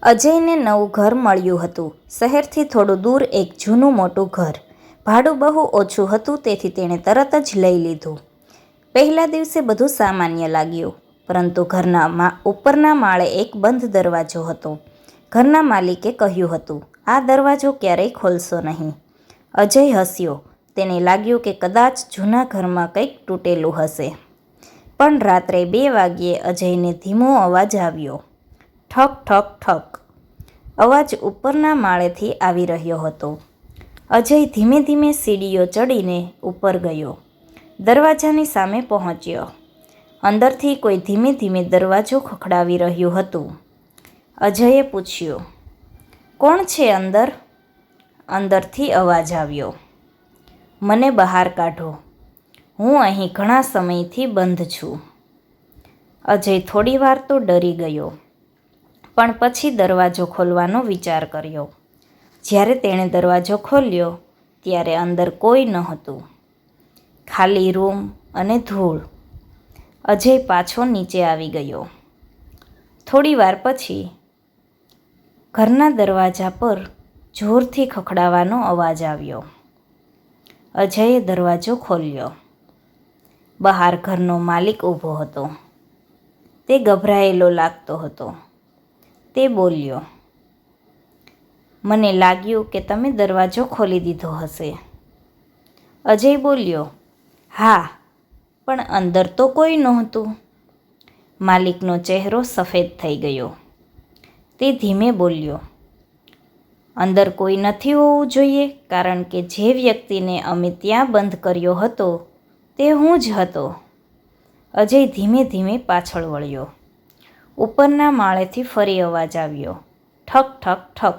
અજયને નવું ઘર મળ્યું હતું. શહેરથી થોડું દૂર એક જૂનું મોટું ઘર. ભાડું બહુ ઓછું હતું, તેથી તેણે તરત જ લઈ લીધું. પહેલા દિવસે બધું સામાન્ય લાગ્યું, પરંતુ ઘરના ઉપરના માળે એક બંધ દરવાજો હતો. ઘરના માલિકે કહ્યું હતું, "આ દરવાજો ક્યારેય ખોલશો નહીં." અજય હસ્યો. તેને લાગ્યું કે કદાચ જૂના ઘરમાં કંઈક તૂટેલું હશે. પણ રાત્રે 2 વાગ્યે અજયને ધીમો અવાજ આવ્યો. ઠક ઠક ઠક. અવાજ ઉપરના માળેથી આવી રહ્યો હતો. અજય ધીમે ધીમે સીડીઓ ચડીને ઉપર ગયો. દરવાજાની સામે પહોંચ્યો. અંદરથી કોઈ ધીમે ધીમે દરવાજો ખખડાવી રહ્યું હતું. અજયે પૂછ્યું, "કોણ છે અંદર?" અંદરથી અવાજ આવ્યો, "મને બહાર કાઢો. હું અહીં ઘણા સમયથી બંધ છું." અજય થોડીવાર તો ડરી ગયો, પણ પછી દરવાજો ખોલવાનો વિચાર કર્યો. જ્યારે તેણે દરવાજો ખોલ્યો, ત્યારે અંદર કોઈ નહોતું. ખાલી રૂમ અને ધૂળ. અજય પાછો નીચે આવી ગયો. થોડીવાર પછી ઘરના દરવાજા પર જોરથી ખખડાવાનો અવાજ આવ્યો. અજયે દરવાજો ખોલ્યો. બહાર ઘરનો માલિક ઊભો હતો. તે ગભરાયેલો લાગતો હતો. તે બોલ્યો, "મને લાગ્યું કે તમે દરવાજો ખોલી દીધો હશે." અજય બોલ્યો, "હા, પણ અંદર તો કોઈ નહોતું." માલિકનો ચહેરો સફેદ થઈ ગયો. તે ધીમે બોલ્યો, "અંદર કોઈ નથી હોવું જોઈએ, કારણ કે જે વ્યક્તિને અમે ત્યાં બંધ કર્યો હતો તે હું જ હતો." અજય ધીમે ધીમે પાછળ વળ્યો. ઉપરના માળેથી ફરી અવાજ આવ્યો, ઠક ઠક ઠક.